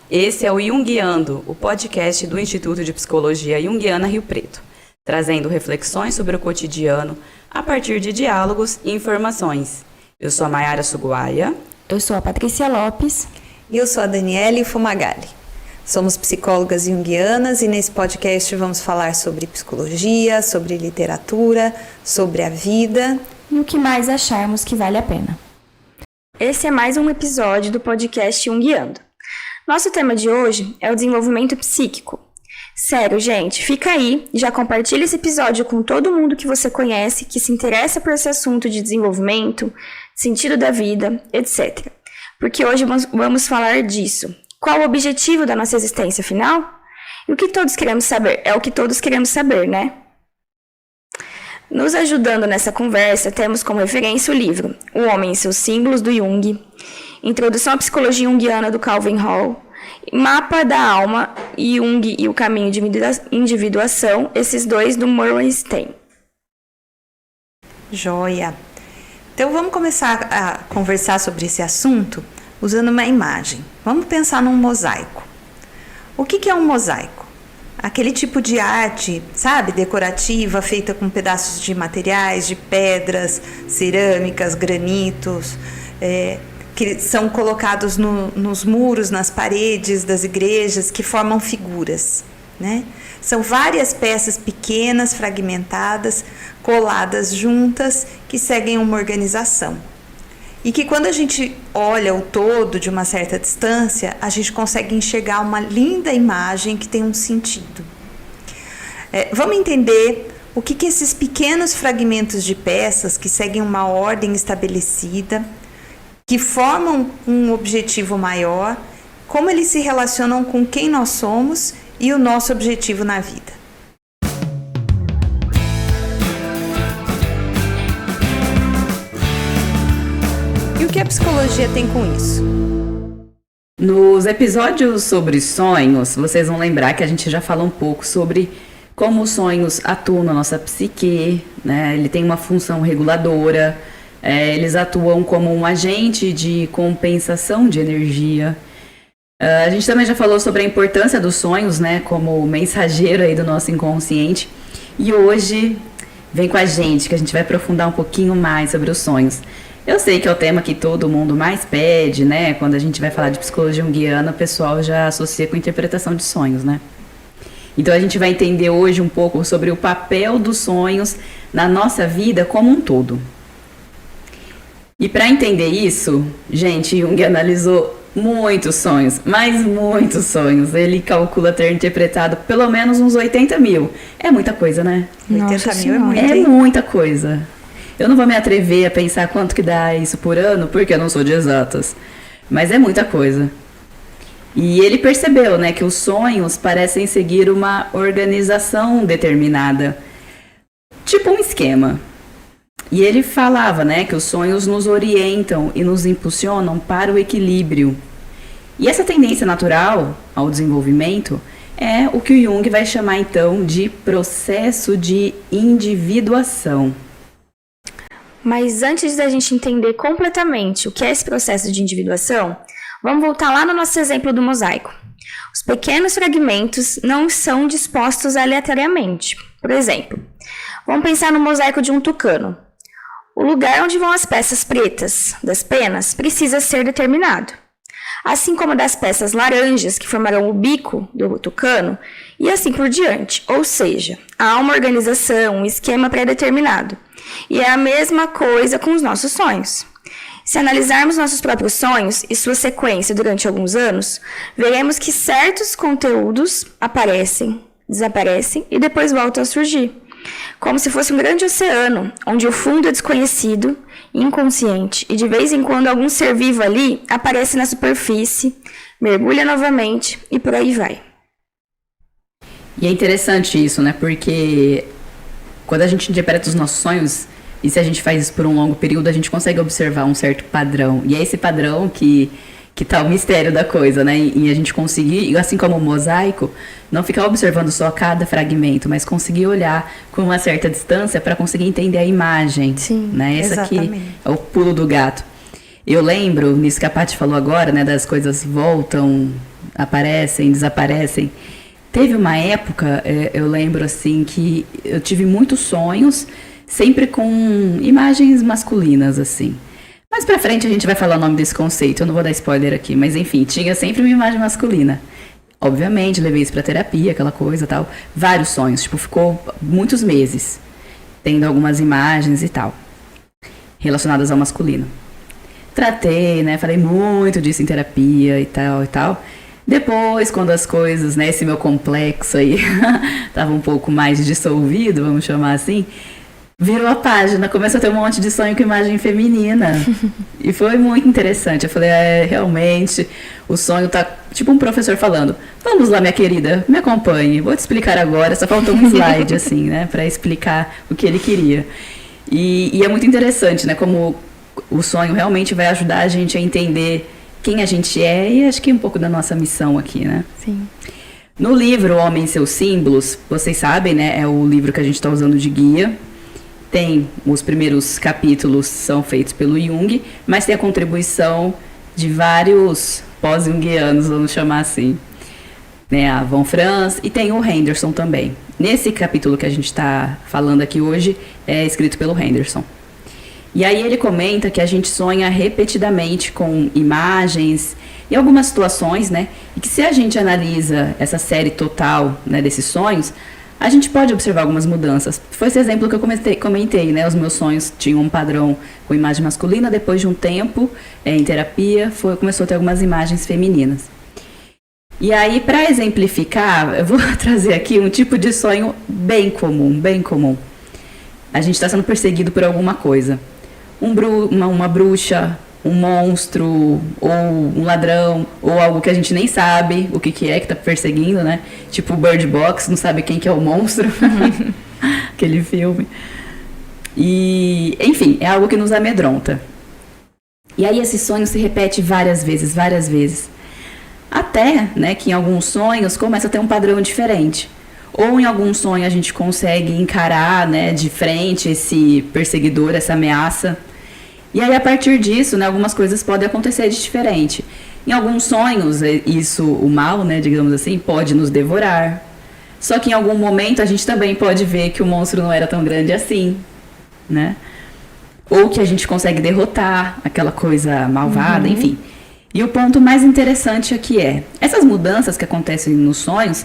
Esse é o Jungiando, o podcast do Instituto de Psicologia Jungiana Rio Preto, trazendo reflexões sobre o cotidiano a partir de diálogos e informações. Eu sou a Mayara Suguaia. Eu sou a Patrícia Lopes. E eu sou a Daniele Fumagalli. Somos psicólogas junguianas e nesse podcast vamos falar sobre psicologia, sobre literatura, sobre a vida e o que mais acharmos que vale a pena. Esse é mais um episódio do podcast Jungiando. Nosso tema de hoje é o desenvolvimento psíquico. Sério, gente, fica aí e já compartilha esse episódio com todo mundo que você conhece, que se interessa por esse assunto de desenvolvimento, sentido da vida, etc. Porque hoje vamos falar disso. Qual o objetivo da nossa existência afinal? E o que todos queremos saber? É o que todos queremos saber, né? Nos ajudando nessa conversa, temos como referência o livro O Homem e seus Símbolos, do Jung, Introdução à Psicologia Junguiana, do Calvin Hall, Mapa da Alma, Jung e o Caminho de Individuação, esses dois do Murray Stein. Joia! Então vamos começar a conversar sobre esse assunto usando uma imagem. Vamos pensar num mosaico. O que é um mosaico? Aquele tipo de arte, sabe, decorativa, feita com pedaços de materiais, de pedras, cerâmicas, granitos, que são colocados nos muros, nas paredes das igrejas, que formam figuras, né? São várias peças pequenas, fragmentadas, coladas juntas, que seguem uma organização. E que quando a gente olha o todo de uma certa distância, a gente consegue enxergar uma linda imagem que tem um sentido. Vamos entender o que esses pequenos fragmentos de peças que seguem uma ordem estabelecida, que formam um objetivo maior, como eles se relacionam com quem nós somos e o nosso objetivo na vida. E o que a psicologia tem com isso? Nos episódios sobre sonhos, vocês vão lembrar que a gente já falou um pouco sobre como os sonhos atuam na nossa psique, né? Ele tem uma função reguladora, eles atuam como um agente de compensação de energia. A gente também já falou sobre a importância dos sonhos, né, como mensageiro aí do nosso inconsciente. E hoje vem com a gente, que a gente vai aprofundar um pouquinho mais sobre os sonhos. Eu sei que é o tema que todo mundo mais pede, né? Quando a gente vai falar de psicologia junguiana, o pessoal já associa com interpretação de sonhos, né? Então a gente vai entender hoje um pouco sobre o papel dos sonhos na nossa vida como um todo. E para entender isso, gente, Jung analisou muitos sonhos, mas muitos sonhos. Ele calcula ter interpretado pelo menos uns 80 mil. É muita coisa, né? 80 mil é muito. É muita coisa. Eu não vou me atrever a pensar quanto que dá isso por ano, porque eu não sou de exatas. Mas é muita coisa. E ele percebeu, né, que os sonhos parecem seguir uma organização determinada. Tipo um esquema. E ele falava, né, que os sonhos nos orientam e nos impulsionam para o equilíbrio. E essa tendência natural ao desenvolvimento é o que o Jung vai chamar então de processo de individuação. Mas antes da gente entender completamente o que é esse processo de individuação, vamos voltar lá no nosso exemplo do mosaico. Os pequenos fragmentos não são dispostos aleatoriamente. Por exemplo, vamos pensar no mosaico de um tucano. O lugar onde vão as peças pretas das penas precisa ser determinado. Assim como das peças laranjas que formarão o bico do tucano, e assim por diante. Ou seja, há uma organização, um esquema pré-determinado. E é a mesma coisa com os nossos sonhos. Se analisarmos nossos próprios sonhos e sua sequência durante alguns anos, veremos que certos conteúdos aparecem, desaparecem e depois voltam a surgir. Como se fosse um grande oceano, onde o fundo é desconhecido, inconsciente, e de vez em quando algum ser vivo ali aparece na superfície, mergulha novamente e por aí vai. E é interessante isso, né? Porque quando a gente interpreta os nossos sonhos, e se a gente faz isso por um longo período, a gente consegue observar um certo padrão. E é esse padrão que tá o mistério da coisa, né? E a gente conseguir, assim como o mosaico, não ficar observando só cada fragmento, mas conseguir olhar com uma certa distância para conseguir entender a imagem. Sim, né? Esse exatamente. aqui é o pulo do gato. Eu lembro, nisso que a Paty falou agora, né? Das coisas voltam aparecem, desaparecem. Teve uma época, eu lembro assim, que eu tive muitos sonhos, sempre com imagens masculinas, assim. Mais pra frente a gente vai falar o nome desse conceito, eu não vou dar spoiler aqui, mas enfim, tinha sempre uma imagem masculina. Obviamente, levei isso pra terapia, aquela coisa e tal. Vários sonhos, tipo, ficou muitos meses tendo algumas imagens e tal, relacionadas ao masculino. Tratei, né, falei muito disso em terapia e tal e tal. Depois, quando as coisas, né, esse meu complexo aí tava um pouco mais dissolvido, vamos chamar assim, virou a página, começou a ter um monte de sonho com imagem feminina. E foi muito interessante. Eu falei, realmente, o sonho tá tipo um professor falando, vamos lá, minha querida, me acompanhe, vou te explicar agora, só faltou um slide, assim, né, pra explicar o que ele queria. E é muito interessante, né, como o sonho realmente vai ajudar a gente a entender quem a gente é e acho que um pouco da nossa missão aqui, né? Sim. No livro Homem e Seus Símbolos, vocês sabem, né? É o livro que a gente está usando de guia. Tem os primeiros capítulos são feitos pelo Jung, mas tem a contribuição de vários pós-jungianos, vamos chamar assim, né? A Von Franz e tem o Henderson também. Nesse capítulo que a gente está falando aqui hoje é escrito pelo Henderson. E aí ele comenta que a gente sonha repetidamente com imagens e algumas situações, né? E que se a gente analisa essa série total, né, desses sonhos, a gente pode observar algumas mudanças. Foi esse exemplo que eu comentei, né? Os meus sonhos tinham um padrão com imagem masculina, depois de um tempo em terapia, começou a ter algumas imagens femininas. E aí, para exemplificar, eu vou trazer aqui um tipo de sonho bem comum, bem comum. A gente está sendo perseguido por alguma coisa. Uma bruxa, um monstro, ou um ladrão, ou algo que a gente nem sabe o que é que tá perseguindo, né? Tipo Bird Box, não sabe quem que é o monstro. Aquele filme. E, enfim, é algo que nos amedronta. E aí esse sonho se repete várias vezes, várias vezes. Até, né, que em alguns sonhos começa a ter um padrão diferente. Ou em algum sonho a gente consegue encarar, né, de frente esse perseguidor, essa ameaça. E aí, a partir disso, né, algumas coisas podem acontecer de diferente. Em alguns sonhos, o mal, né, digamos assim, pode nos devorar. Só que em algum momento a gente também pode ver que o monstro não era tão grande assim, né? Ou que a gente consegue derrotar aquela coisa malvada, enfim. E o ponto mais interessante aqui essas mudanças que acontecem nos sonhos,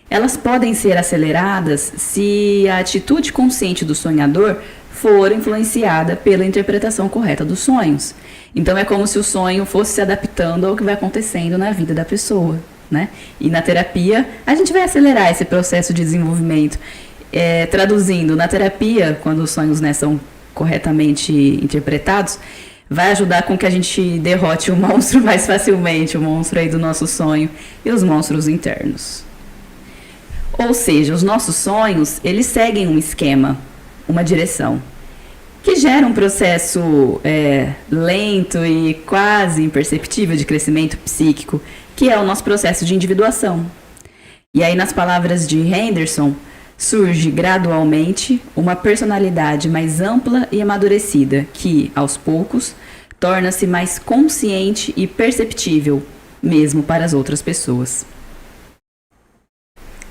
elas podem ser aceleradas se a atitude consciente do sonhador for influenciada pela interpretação correta dos sonhos. Então é como se o sonho fosse se adaptando ao que vai acontecendo na vida da pessoa, né? E na terapia a gente vai acelerar esse processo de desenvolvimento. Traduzindo, na terapia, quando os sonhos, né, são corretamente interpretados, vai ajudar com que a gente derrote o monstro mais facilmente, o monstro aí do nosso sonho e os monstros internos. Ou seja, os nossos sonhos, eles seguem um esquema, uma direção, que gera um processo lento e quase imperceptível de crescimento psíquico, que é o nosso processo de individuação. E aí, nas palavras de Henderson, surge gradualmente uma personalidade mais ampla e amadurecida, que, aos poucos, torna-se mais consciente e perceptível, mesmo para as outras pessoas.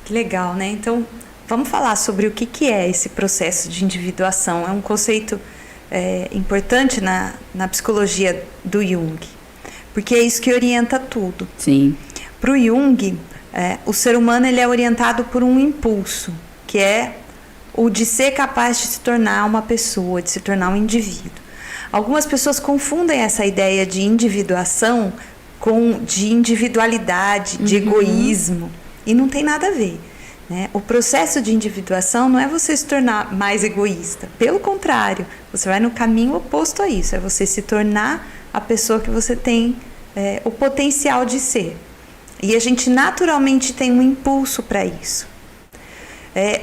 Que legal, né? Então, vamos falar sobre o que é esse processo de individuação. É um conceito importante na psicologia do Jung, porque é isso que orienta tudo. Sim. Para o Jung, o ser humano ele é orientado por um impulso, que é o de ser capaz de se tornar uma pessoa, de se tornar um indivíduo. Algumas pessoas confundem essa ideia de individuação de individualidade, de egoísmo, e não tem nada a ver, né? O processo de individuação não é você se tornar mais egoísta, pelo contrário, você vai no caminho oposto a isso, é você se tornar a pessoa que você tem o potencial de ser. E a gente naturalmente tem um impulso para isso.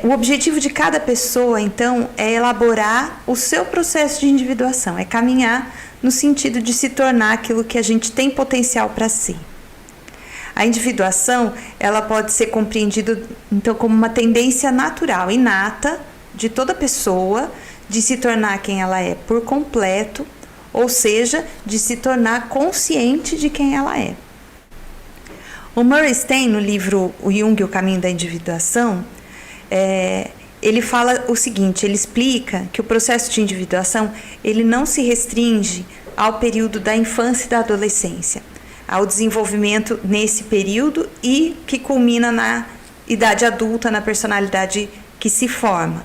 O objetivo de cada pessoa, então, é elaborar o seu processo de individuação, é caminhar no sentido de se tornar aquilo que a gente tem potencial para ser. A individuação, ela pode ser compreendida, então, como uma tendência natural, inata, de toda pessoa, de se tornar quem ela é por completo, ou seja, de se tornar consciente de quem ela é. O Murray Stein, no livro O Jung e o Caminho da Individuação, ele fala o seguinte, ele explica que o processo de individuação ele não se restringe ao período da infância e da adolescência, ao desenvolvimento nesse período e que culmina na idade adulta, na personalidade que se forma.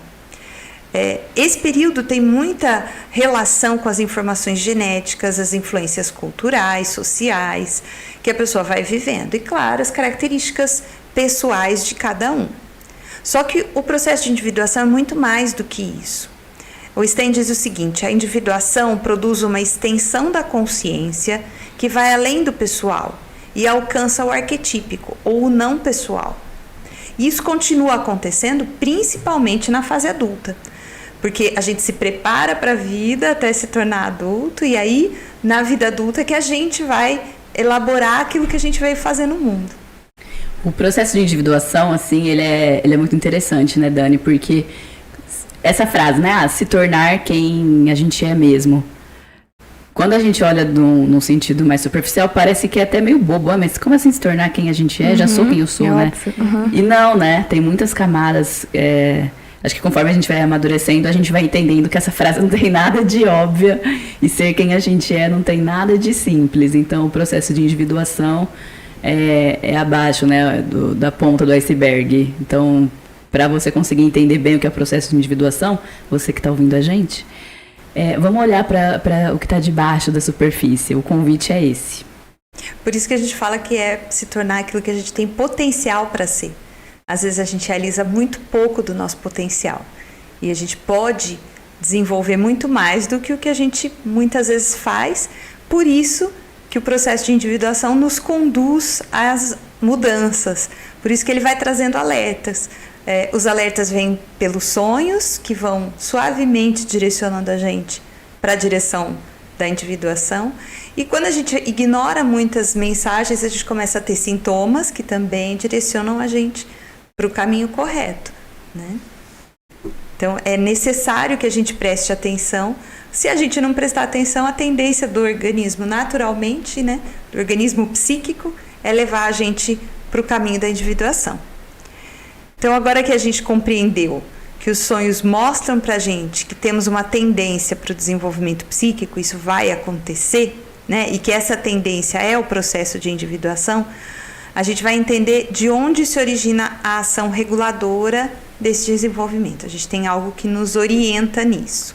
Esse período tem muita relação com as informações genéticas, as influências culturais, sociais, que a pessoa vai vivendo. E, claro, as características pessoais de cada um. Só que o processo de individuação é muito mais do que isso. O Stein diz o seguinte, a individuação produz uma extensão da consciência que vai além do pessoal e alcança o arquetípico ou o não pessoal. E isso continua acontecendo principalmente na fase adulta, porque a gente se prepara para a vida até se tornar adulto e aí na vida adulta é que a gente vai elaborar aquilo que a gente veio fazer no mundo. O processo de individuação, assim, ele é muito interessante, né, Dani? Porque essa frase, né, se tornar quem a gente é mesmo. Quando a gente olha num sentido mais superficial, parece que é até meio bobo. Mas como assim se tornar quem a gente é? Já sou quem eu sou, né? E não, né? Tem muitas camadas. Acho que conforme a gente vai amadurecendo, a gente vai entendendo que essa frase não tem nada de óbvia. E ser quem a gente é não tem nada de simples. Então, o processo de individuação é abaixo, né, da ponta do iceberg. Então, para você conseguir entender bem o que é o processo de individuação, você que está ouvindo a gente, vamos olhar para o que está debaixo da superfície. O convite é esse. Por isso que a gente fala que é se tornar aquilo que a gente tem potencial para ser. Às vezes a gente realiza muito pouco do nosso potencial. E a gente pode desenvolver muito mais do que o que a gente muitas vezes faz. Por isso que o processo de individuação nos conduz às mudanças. Por isso que ele vai trazendo alertas. Os alertas vêm pelos sonhos, que vão suavemente direcionando a gente para a direção da individuação. E quando a gente ignora muitas mensagens, a gente começa a ter sintomas que também direcionam a gente para o caminho correto, né? Então, é necessário que a gente preste atenção. Se a gente não prestar atenção, a tendência do organismo naturalmente, né, do organismo psíquico, é levar a gente para o caminho da individuação. Então, agora que a gente compreendeu que os sonhos mostram para a gente que temos uma tendência para o desenvolvimento psíquico, isso vai acontecer, né, e que essa tendência é o processo de individuação, a gente vai entender de onde se origina a ação reguladora desse desenvolvimento. A gente tem algo que nos orienta nisso.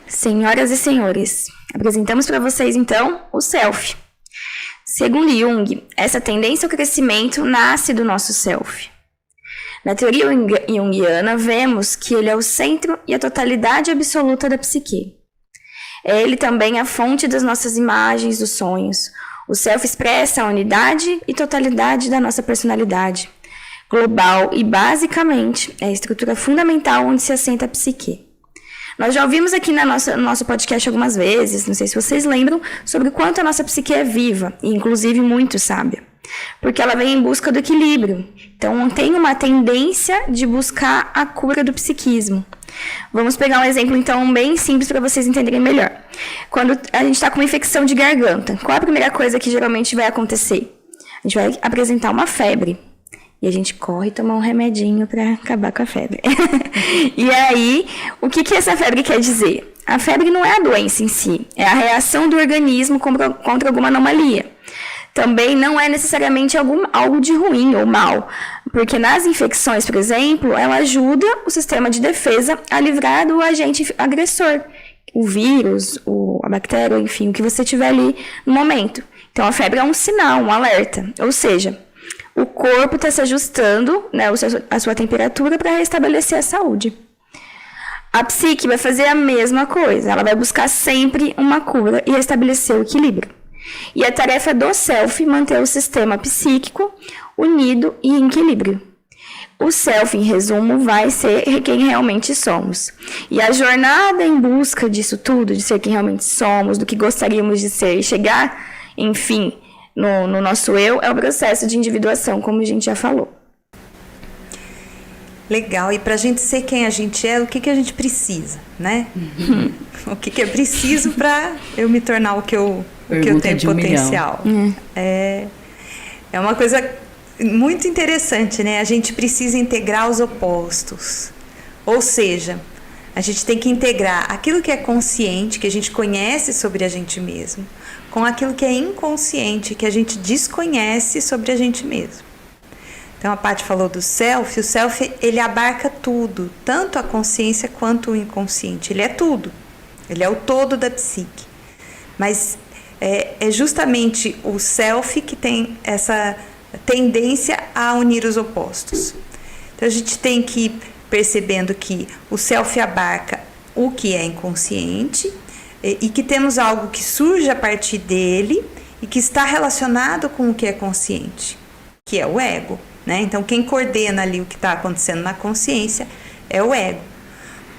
Senhoras e senhores, apresentamos para vocês então o self. Segundo Jung, essa tendência ao crescimento nasce do nosso self. Na teoria junguiana, vemos que ele é o centro e a totalidade absoluta da psique. É ele também a fonte das nossas imagens, dos sonhos. O self expressa a unidade e totalidade da nossa personalidade, global e, basicamente, é a estrutura fundamental onde se assenta a psique. Nós já ouvimos aqui no nosso podcast algumas vezes, não sei se vocês lembram, sobre o quanto a nossa psique é viva, e inclusive muito sábia, porque ela vem em busca do equilíbrio. Então, tem uma tendência de buscar a cura do psiquismo. Vamos pegar um exemplo, então, bem simples para vocês entenderem melhor. Quando a gente está com uma infecção de garganta, qual é a primeira coisa que geralmente vai acontecer? A gente vai apresentar uma febre. E a gente corre tomar um remedinho para acabar com a febre. E aí, o que essa febre quer dizer? A febre não é a doença em si, é a reação do organismo contra alguma anomalia. Também não é necessariamente algo de ruim ou mal, porque nas infecções, por exemplo, ela ajuda o sistema de defesa a livrar do agente agressor, o vírus, a bactéria, enfim, o que você tiver ali no momento. Então, a febre é um sinal, um alerta, ou seja, o corpo está se ajustando, né, a sua temperatura para restabelecer a saúde. A psique vai fazer a mesma coisa, ela vai buscar sempre uma cura e restabelecer o equilíbrio. E a tarefa do self é manter o sistema psíquico unido e em equilíbrio. O self, em resumo, vai ser quem realmente somos. E a jornada em busca disso tudo, de ser quem realmente somos, do que gostaríamos de ser e chegar, enfim, no nosso eu, é o processo de individuação, como a gente já falou. Legal, e para a gente ser quem a gente é, o que a gente precisa, né? O que é preciso para eu me tornar o que eu tenho potencial? É uma coisa muito interessante, né? A gente precisa integrar os opostos. Ou seja, a gente tem que integrar aquilo que é consciente, que a gente conhece sobre a gente mesmo, com aquilo que é inconsciente, que a gente desconhece sobre a gente mesmo. Então a Paty falou do self. O self, ele abarca tudo, tanto a consciência quanto o inconsciente. Ele é tudo. Ele é o todo da psique. Mas é justamente o self que tem essa tendência a unir os opostos. Então a gente tem que ir percebendo que o self abarca o que é inconsciente e que temos algo que surge a partir dele e que está relacionado com o que é consciente, que é o ego, né? Então quem coordena ali o que está acontecendo na consciência é o ego.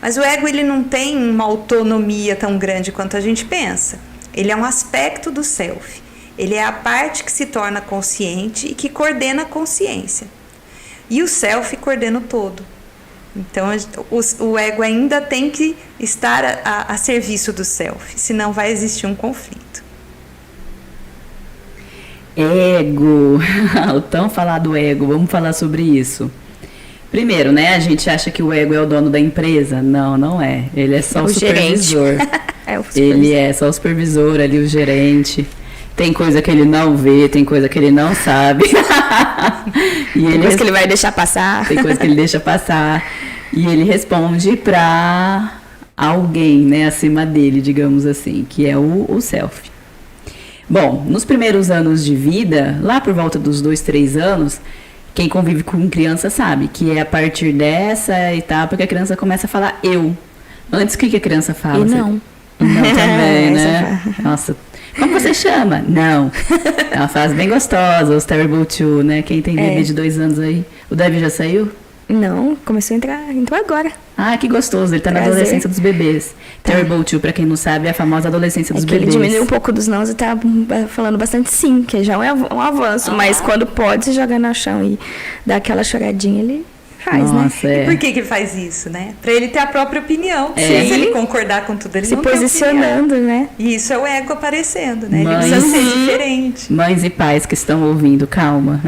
Mas o ego, ele não tem uma autonomia tão grande quanto a gente pensa. Ele é um aspecto do self. Ele é a parte que se torna consciente e que coordena a consciência. E o self coordena o todo. Então, o ego ainda tem que estar a serviço do self, senão vai existir um conflito. Ego, o tão falado ego, vamos falar sobre isso. Primeiro, né, a gente acha que o ego é o dono da empresa. Não, não é. Ele é só o supervisor. É o supervisor. Ele é só o supervisor ali, o gerente. Tem coisa que ele não vê, tem coisa que ele não sabe. E Tem coisa que ele vai deixar passar. Tem coisa que ele deixa passar. E ele responde para alguém, né, acima dele, digamos assim, que é o self. Bom, nos primeiros anos de vida, lá por volta dos 2, 3 anos, quem convive com criança sabe que é a partir dessa etapa que a criança começa a falar eu. Antes, o que a criança fala? E não. Não também, né? Nossa, como você chama? Não. É uma frase bem gostosa, os Terrible Two, né? Quem tem bebê de 2 anos aí? O Dev já saiu? Não, começou a entrar, entrou agora. Ah, que gostoso, ele tá na Prazer. adolescência dos bebês. Tá. Terrible Two, pra quem não sabe, é a famosa adolescência dos É que ele bebês. diminuiu um pouco dos nãos e tá falando bastante sim, que já é um avanço. Mas quando pode se jogar no chão e dar aquela choradinha, ele faz, né? Nossa, E é. por que faz isso, né? Para ele ter a própria opinião. É. Se ele concordar com tudo, ele Se não tem opinião. posicionando, né? E isso é o ego aparecendo, né? Ele Mas- precisa ser diferente. Mães e pais que estão ouvindo, calma.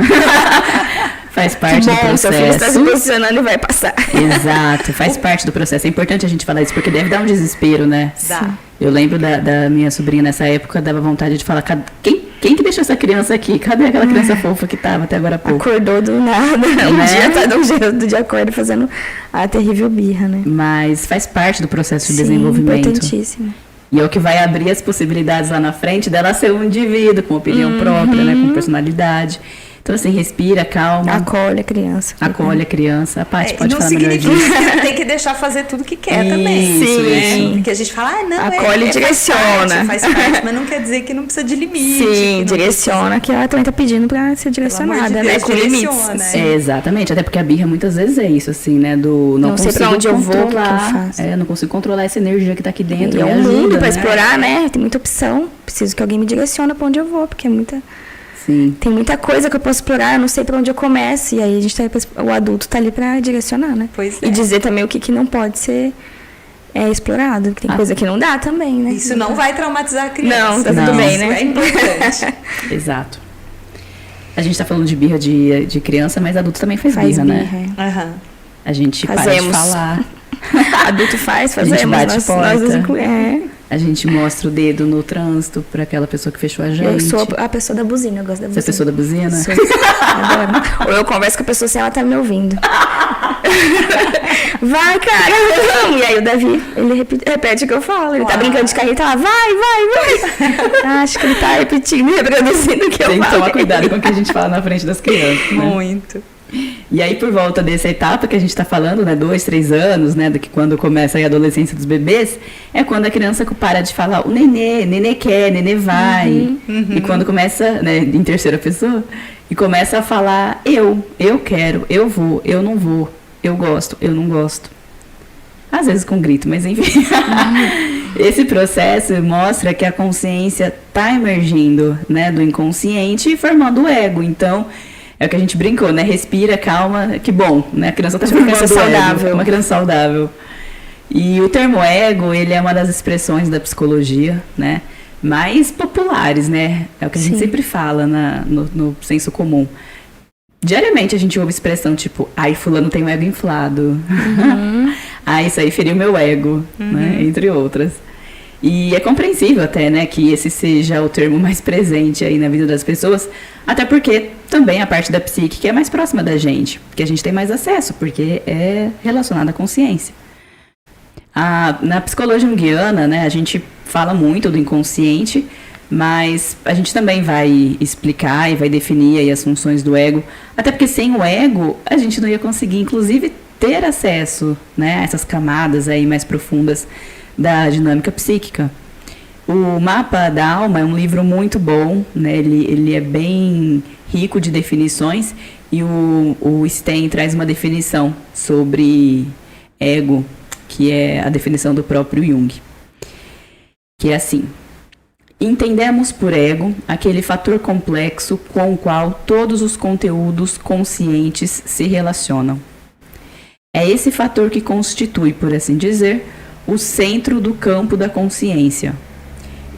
Faz parte do Bom, seu filho está se processo. posicionando e vai passar. Exato, faz parte do processo. É importante a gente falar isso, porque deve dar um desespero, né? Dá. Eu lembro da minha sobrinha nessa época, dava vontade de falar, quem que deixou essa criança aqui? Cadê aquela criança fofa que tava até agora há pouco? Acordou do nada. Um Né? dia tá de um jeito de acordo fazendo a terrível birra, né? Mas faz parte do processo de Sim, desenvolvimento. importantíssimo. E é o que vai abrir as possibilidades lá na frente dela ser um indivíduo com opinião própria, né? Com personalidade. Então, assim, respira, calma, Acolhe a criança. acolhe a criança. A Paty pode não falar melhor significa disso. que tem que deixar fazer tudo que quer também. Isso, né? isso. Porque a gente fala, não, Acolhe e direciona. Faz parte, mas não quer dizer que não precisa de limite. que Sim, não direciona, que ela também tá pedindo pra ser direcionada, Deus, né? Com direciona, limites. né? É, exatamente, até porque a birra muitas vezes é isso, assim, né? Do não, Não sei consigo pra onde eu vou, o que que eu controlar. faço. Não consigo controlar essa energia que tá aqui dentro. E é me um ajuda, mundo pra né? explorar, né? Tem muita opção. Preciso que alguém me direcione pra onde eu vou, porque Sim. tem muita coisa que eu posso explorar, eu não sei pra onde eu começo. E aí o adulto tá ali pra direcionar, né? Pois E é. dizer também o que não pode ser explorado. Que tem coisa que não dá também, né? Isso não vai traumatizar a criança. Não, tá tudo Isso bem, né? é importante. Exato. A gente tá falando de birra de criança, mas adulto também faz birra, né? birra, Aham. A gente para de Fazemos. falar, Adulto faz, A gente fazemos. bate porta. A É. gente mostra o dedo no trânsito pra aquela pessoa que fechou a gente. Eu sou a pessoa da buzina, eu gosto da Você buzina. é a pessoa da buzina? Sou. Adoro. Ou eu converso com a pessoa sem ela tá me ouvindo. Vai, cara, vamos. E aí o Davi, ele repete o que eu falo. Ele tá Uau. brincando de carrinho e tá lá, vai. Acho que ele tá repetindo e reproduzindo o que eu Tem que falo. tomar cuidado com o que a gente fala na frente das crianças, né? Muito. E aí, por volta dessa etapa que a gente está falando, né, 2, 3 anos, né, do que quando começa aí a adolescência dos bebês, é quando a criança para de falar o nenê quer, nenê vai. E quando começa, né, em terceira pessoa, e começa a falar eu quero, eu vou, eu não vou, eu gosto, eu não gosto. Às vezes com grito, mas enfim. Esse processo mostra que a consciência está emergindo, né, do inconsciente e formando o ego. Então, é o que a gente brincou, né? Respira, calma, que bom, né? A criança está Uma criança formando o ego, saudável. uma criança saudável. E o termo ego, ele é uma das expressões da psicologia, né? mais populares, né? É o que a gente Sim. sempre fala no senso comum. Diariamente a gente ouve expressão tipo, ai, fulano tem um ego inflado. Ai, isso aí feriu meu ego, né? Entre outras. E é compreensível até, né, que esse seja o termo mais presente aí na vida das pessoas, até porque também a parte da psique que é mais próxima da gente, que a gente tem mais acesso, porque é relacionada à consciência. Na psicologia junguiana, né, a gente fala muito do inconsciente, mas a gente também vai explicar e vai definir aí as funções do ego, até porque sem o ego a gente não ia conseguir, inclusive, ter acesso, né, a essas camadas aí mais profundas da dinâmica psíquica. O Mapa da Alma é um livro muito bom, né? Ele é bem rico de definições e o Sten traz uma definição sobre ego, que é a definição do próprio Jung, que é assim: entendemos por ego aquele fator complexo com o qual todos os conteúdos conscientes se relacionam. É esse fator que constitui, por assim dizer, o centro do campo da consciência.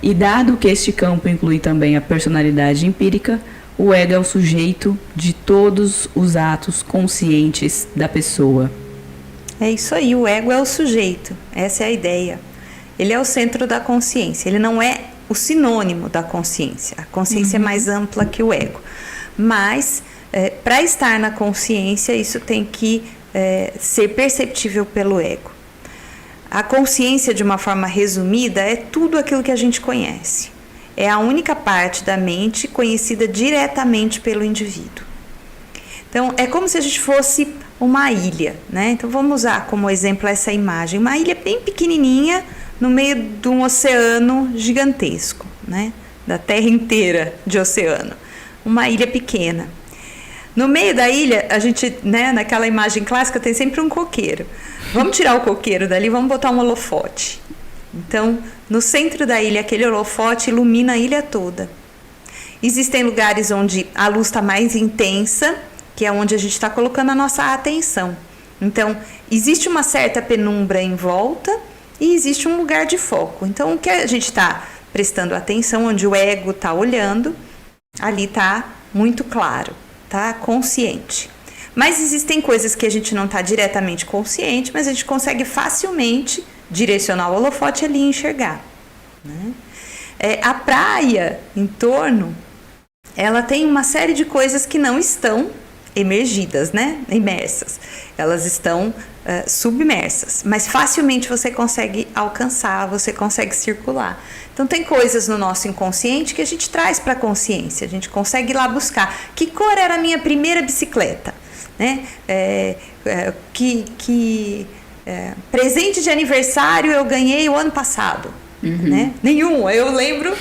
E dado que este campo inclui também a personalidade empírica, o ego é o sujeito de todos os atos conscientes da pessoa. É isso aí, o ego é o sujeito, essa é a ideia. Ele é o centro da consciência, ele não é o sinônimo da consciência. A consciência é mais ampla que o ego. Mas, para estar na consciência, isso tem que ser perceptível pelo ego. A consciência, de uma forma resumida, é tudo aquilo que a gente conhece. É a única parte da mente conhecida diretamente pelo indivíduo. Então, é como se a gente fosse uma ilha, né? Então, vamos usar como exemplo essa imagem. Uma ilha bem pequenininha no meio de um oceano gigantesco, né? Da terra inteira de oceano. Uma ilha pequena. No meio da ilha, a gente, né, naquela imagem clássica, tem sempre um coqueiro. Vamos tirar o coqueiro dali, vamos botar um holofote. Então, no centro da ilha, aquele holofote ilumina a ilha toda. Existem lugares onde a luz está mais intensa, que é onde a gente está colocando a nossa atenção. Então, existe uma certa penumbra em volta e existe um lugar de foco. Então, o que a gente está prestando atenção, onde o ego está olhando, ali está muito claro, está consciente. Mas existem coisas que a gente não está diretamente consciente, mas a gente consegue facilmente direcionar o holofote ali e enxergar, né? A praia em torno, ela tem uma série de coisas que não estão emergidas, né? Imersas. Elas estão submersas, mas facilmente você consegue alcançar, você consegue circular. Então tem coisas no nosso inconsciente que a gente traz para a consciência, a gente consegue ir lá buscar. Que cor era a minha primeira bicicleta? Né? Presente de aniversário eu ganhei o ano passado, né? Nenhum, eu lembro.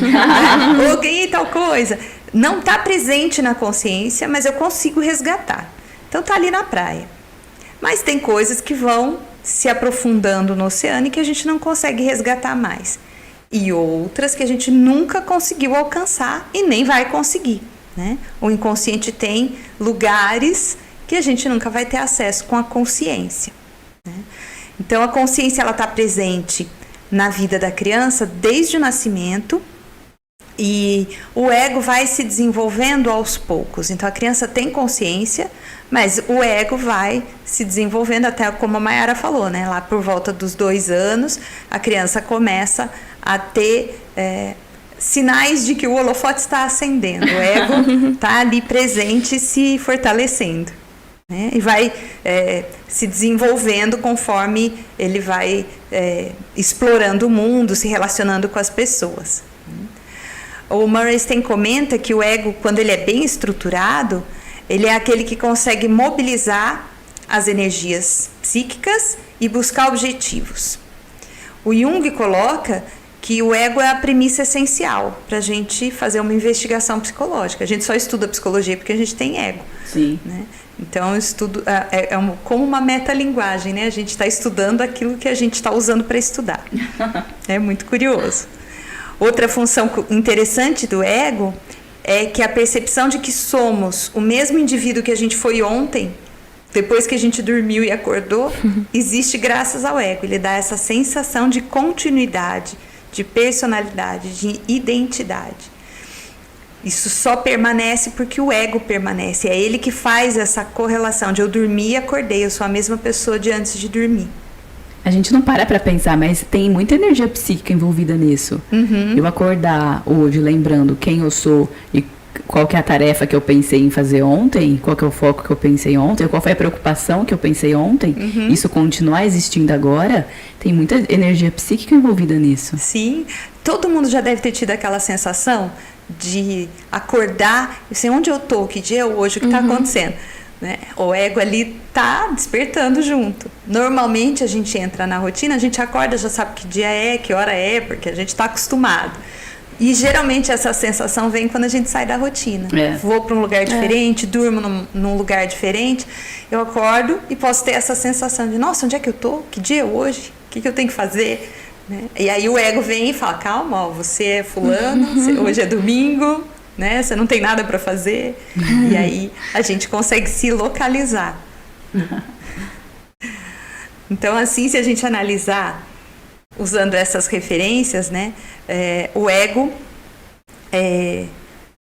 Eu ganhei tal coisa. Não está presente na consciência, mas eu consigo resgatar. Então está ali na praia. Mas tem coisas que vão se aprofundando no oceano e que a gente não consegue resgatar mais. E outras que a gente nunca conseguiu alcançar e nem vai conseguir, né? O inconsciente tem lugares que a gente nunca vai ter acesso com a consciência, né? Então, a consciência está presente na vida da criança desde o nascimento e o ego vai se desenvolvendo aos poucos. Então, a criança tem consciência, mas o ego vai se desenvolvendo até, como a Mayara falou, né? Lá por volta dos 2 anos, a criança começa a ter sinais de que o holofote está acendendo. O ego está ali presente, se fortalecendo, né? E vai se desenvolvendo conforme ele vai explorando o mundo, se relacionando com as pessoas. O Murray Steen comenta que o ego, quando ele é bem estruturado, ele é aquele que consegue mobilizar as energias psíquicas e buscar objetivos. O Jung coloca que o ego é a premissa essencial para a gente fazer uma investigação psicológica. A gente só estuda psicologia porque a gente tem ego. Sim. Né? Então, o estudo como uma metalinguagem, né? A gente está estudando aquilo que a gente está usando para estudar. É muito curioso. Outra função interessante do ego é que a percepção de que somos o mesmo indivíduo que a gente foi ontem, depois que a gente dormiu e acordou, existe graças ao ego. Ele dá essa sensação de continuidade, de personalidade, de identidade. Isso só permanece porque o ego permanece. É ele que faz essa correlação de eu dormi e acordei, eu sou a mesma pessoa de antes de dormir. A gente não para pra pensar, mas tem muita energia psíquica envolvida nisso. Eu acordar hoje lembrando quem eu sou e qual que é a tarefa que eu pensei em fazer ontem, qual que é o foco que eu pensei ontem, qual foi a preocupação que eu pensei ontem, isso continuar existindo agora, tem muita energia psíquica envolvida nisso. Sim, todo mundo já deve ter tido aquela sensação de acordar, eu sei onde eu tô, que dia é hoje, o que está acontecendo. Né? O ego ali tá despertando junto. Normalmente a gente entra na rotina, a gente acorda, já sabe que dia é, que hora é, porque a gente está acostumado. E geralmente essa sensação vem quando a gente sai da rotina. Vou para um lugar diferente, durmo num lugar diferente, eu acordo e posso ter essa sensação de, nossa, onde é que eu tô? Que dia é hoje? O que eu tenho que fazer? Né? E aí o ego vem e fala, calma, ó, você é fulano, hoje é domingo, né? Você não tem nada para fazer. E aí a gente consegue se localizar. Então, assim, se a gente analisar usando essas referências, né, o ego,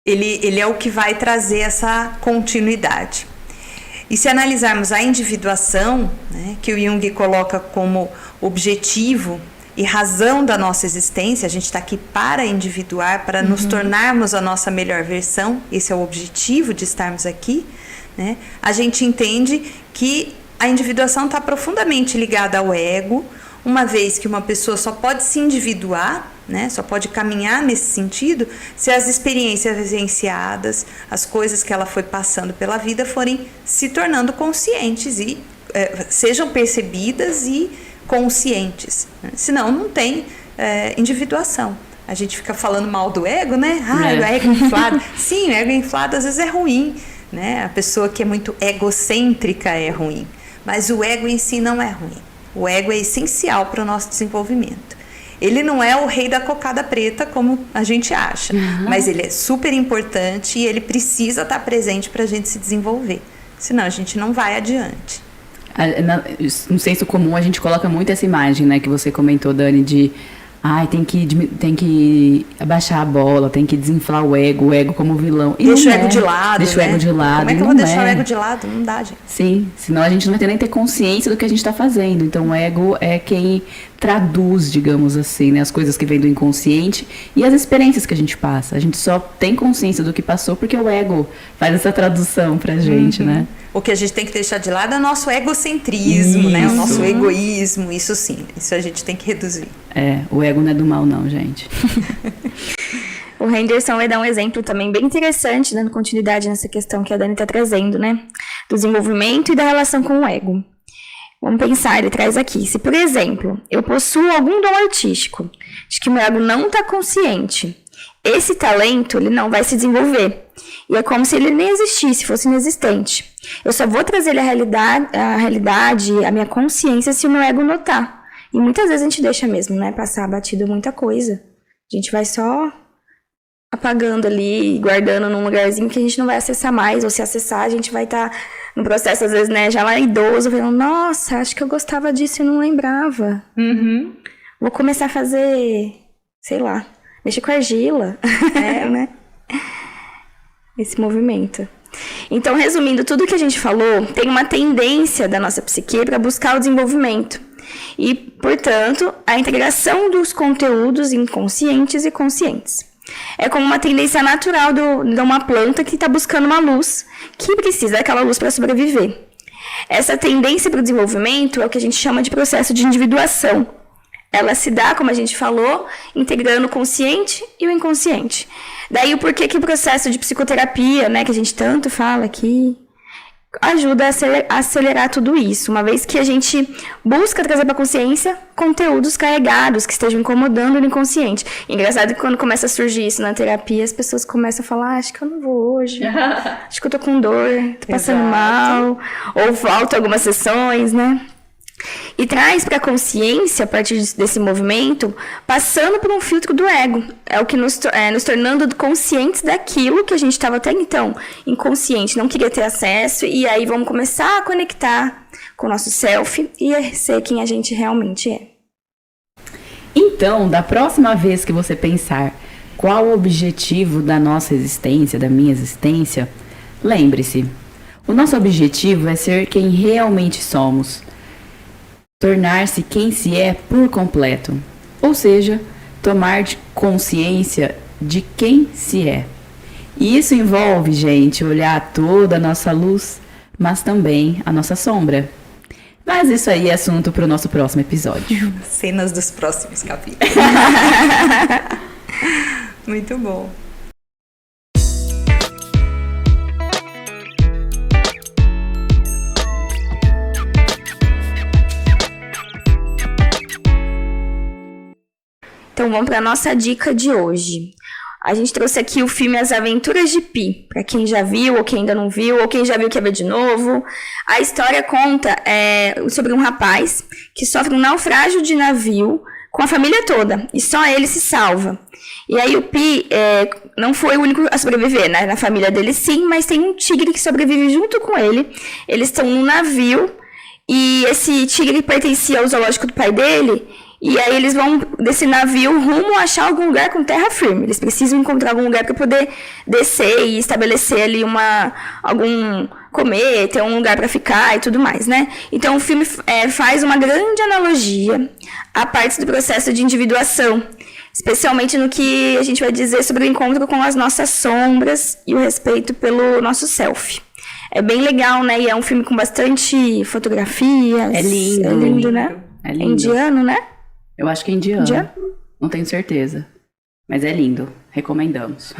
ele é o que vai trazer essa continuidade. E se analisarmos a individuação, né, que o Jung coloca como objetivo e razão da nossa existência, a gente está aqui para individuar, para nos tornarmos a nossa melhor versão, esse é o objetivo de estarmos aqui, né? A gente entende que a individuação está profundamente ligada ao ego, uma vez que uma pessoa só pode se individuar, né, só pode caminhar nesse sentido, se as experiências vivenciadas, as coisas que ela foi passando pela vida forem se tornando conscientes e sejam percebidas e conscientes. Né? Senão não tem individuação. A gente fica falando mal do ego, né? O ego inflado. Sim, o ego inflado às vezes é ruim, né? A pessoa que é muito egocêntrica é ruim, mas o ego em si não é ruim. O ego é essencial para o nosso desenvolvimento. Ele não é o rei da cocada preta, como a gente acha, mas ele é super importante e ele precisa estar presente para a gente se desenvolver. Senão a gente não vai adiante. No senso comum, a gente coloca muito essa imagem, né, que você comentou, Dani, de tem que abaixar a bola, tem que desinflar o ego como vilão. E deixa o ego de lado, deixa né? o ego de lado. Como é que eu vou deixar o ego de lado? Não dá, gente. Sim, senão a gente não vai ter consciência do que a gente está fazendo. Então, o ego é quem traduz, digamos assim, né, as coisas que vêm do inconsciente e as experiências que a gente passa. A gente só tem consciência do que passou porque o ego faz essa tradução pra gente, né? O que a gente tem que deixar de lado é o nosso egocentrismo, né? O nosso egoísmo, isso sim. Isso a gente tem que reduzir. O ego não é do mal, não, gente. O Henderson vai dar um exemplo também bem interessante, dando continuidade nessa questão que a Dani está trazendo, né? Do desenvolvimento e da relação com o ego. Vamos pensar, ele traz aqui. Se, por exemplo, eu possuo algum dom artístico, de que o meu ego não está consciente, esse talento ele não vai se desenvolver. E é como se ele nem existisse, fosse inexistente. Eu só vou trazer ele a realidade, a minha consciência, se o meu ego notar. E muitas vezes a gente deixa mesmo, né? Passar batido muita coisa. A gente vai só apagando ali, guardando num lugarzinho que a gente não vai acessar mais. Ou se acessar, a gente vai estar no processo, às vezes, né? Já lá idoso, falando, nossa, acho que eu gostava disso e não lembrava. Vou começar a fazer, sei lá, mexer com argila. Né? Esse movimento. Então, resumindo, tudo que a gente falou tem uma tendência da nossa psique para buscar o desenvolvimento. E, portanto, a integração dos conteúdos inconscientes e conscientes. É como uma tendência natural de uma planta que está buscando uma luz, que precisa daquela luz para sobreviver. Essa tendência para o desenvolvimento é o que a gente chama de processo de individuação. Ela se dá, como a gente falou, integrando o consciente e o inconsciente. Daí o porquê que o processo de psicoterapia, né, que a gente tanto fala aqui, ajuda a acelerar tudo isso, uma vez que a gente busca trazer para a consciência conteúdos carregados que estejam incomodando o inconsciente. Engraçado que quando começa a surgir isso na terapia, as pessoas começam a falar, acho que eu não vou hoje, acho que eu tô com dor, tô passando mal, ou faltam algumas sessões, né? E traz para a consciência, a partir desse movimento, passando por um filtro do ego. É o que nos tornando conscientes daquilo que a gente estava até então inconsciente, não queria ter acesso, e aí vamos começar a conectar com o nosso self e ser quem a gente realmente é. Então, da próxima vez que você pensar qual o objetivo da nossa existência, da minha existência, lembre-se, o nosso objetivo é ser quem realmente somos, tornar-se quem se é por completo, ou seja, tomar consciência de quem se é. E isso envolve, gente, olhar toda a nossa luz, mas também a nossa sombra. Mas isso aí é assunto para o nosso próximo episódio. Cenas dos próximos capítulos. Muito bom. Então vamos para a nossa dica de hoje. A gente trouxe aqui o filme As Aventuras de Pi, para quem já viu, ou quem ainda não viu, ou quem já viu quer ver de novo. A história conta sobre um rapaz que sofre um naufrágio de navio com a família toda, e só ele se salva. E aí o Pi não foi o único a sobreviver, né? Na família dele sim, mas tem um tigre que sobrevive junto com ele. Eles estão num navio, e esse tigre pertencia ao zoológico do pai dele. E aí eles vão desse navio rumo a achar algum lugar com terra firme. Eles precisam encontrar algum lugar para poder descer e estabelecer ali comer, ter um lugar para ficar e tudo mais, né? Então o filme faz uma grande analogia à parte do processo de individuação, especialmente no que a gente vai dizer sobre o encontro com as nossas sombras e o respeito pelo nosso self. É bem legal, né? E é um filme com bastante fotografias. É lindo. É lindo, né? É lindo. É indiano, né? Eu acho que é indiano. Indiano? Não tenho certeza. Mas é lindo. Recomendamos.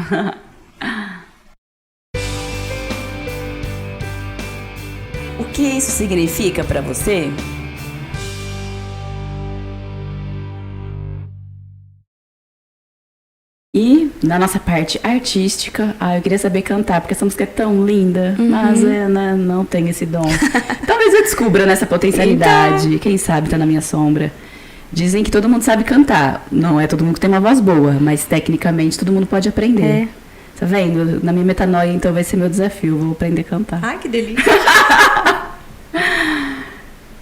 O que isso significa para você? E na nossa parte artística, eu queria saber cantar, porque essa música é tão linda, mas não tenho esse dom. Talvez eu descubra nessa potencialidade. Então... Quem sabe tá na minha sombra. Dizem que todo mundo sabe cantar. Não é todo mundo que tem uma voz boa, mas tecnicamente todo mundo pode aprender. Tá vendo? Na minha metanoia, então, vai ser meu desafio. Vou aprender a cantar. Ai, que delícia.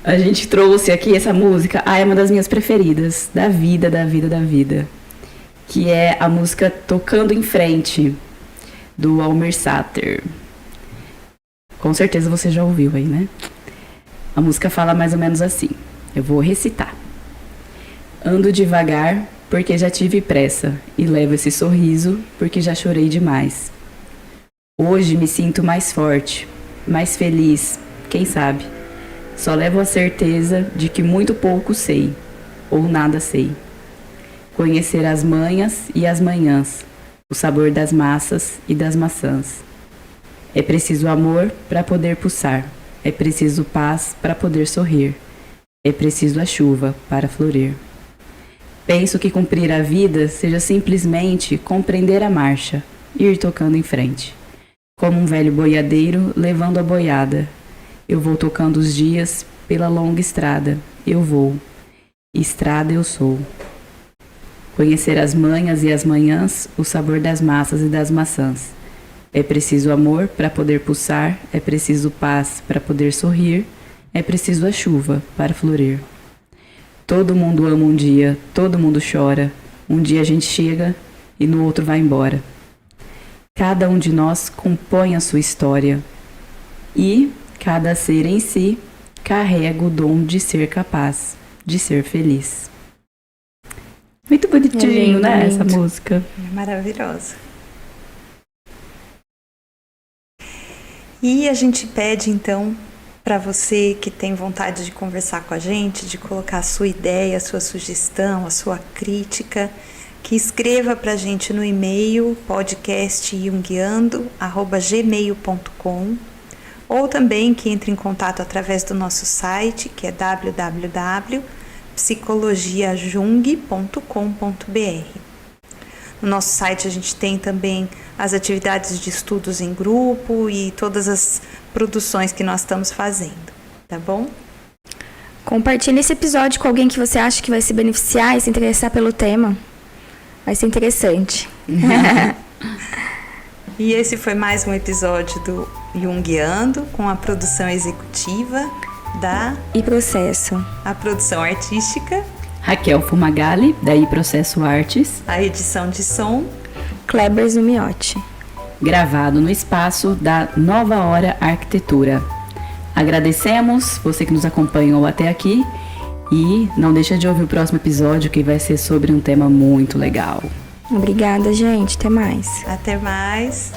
A gente trouxe aqui essa música. É uma das minhas preferidas. Da vida, da vida, da vida. Que é a música Tocando em Frente, do Almir Sater. Com certeza você já ouviu aí, né? A música fala mais ou menos assim. Eu vou recitar. Ando devagar porque já tive pressa e levo esse sorriso porque já chorei demais. Hoje me sinto mais forte, mais feliz, quem sabe? Só levo a certeza de que muito pouco sei, ou nada sei. Conhecer as manhas e as manhãs, o sabor das massas e das maçãs. É preciso amor para poder pulsar, é preciso paz para poder sorrir, é preciso a chuva para florir. Penso que cumprir a vida seja simplesmente compreender a marcha, ir tocando em frente. Como um velho boiadeiro levando a boiada, eu vou tocando os dias pela longa estrada, eu vou, estrada eu sou. Conhecer as manhas e as manhãs, o sabor das massas e das maçãs. É preciso amor para poder pulsar, é preciso paz para poder sorrir, é preciso a chuva para florir. Todo mundo ama um dia, todo mundo chora. Um dia a gente chega e no outro vai embora. Cada um de nós compõe a sua história. E cada ser em si carrega o dom de ser capaz, de ser feliz. Muito bonitinho, né, essa música? É maravilhosa. E a gente pede, então, para você que tem vontade de conversar com a gente, de colocar a sua ideia, a sua sugestão, a sua crítica, que escreva para a gente no e-mail podcastjunguiando@gmail.com, ou também que entre em contato através do nosso site, que é www.psicologiajung.com.br. No nosso site a gente tem também as atividades de estudos em grupo e todas as produções que nós estamos fazendo, tá bom? Compartilhe esse episódio com alguém que você acha que vai se beneficiar e se interessar pelo tema. Vai ser interessante. E esse foi mais um episódio do Junguiando, com a produção executiva da... E processo. A produção artística Raquel Fumagalli, da iProcesso Artes. A edição de som. Kleber Zumiotti. Gravado no espaço da Nova Hora Arquitetura. Agradecemos você que nos acompanhou até aqui e não deixa de ouvir o próximo episódio, que vai ser sobre um tema muito legal. Obrigada, gente. Até mais. Até mais.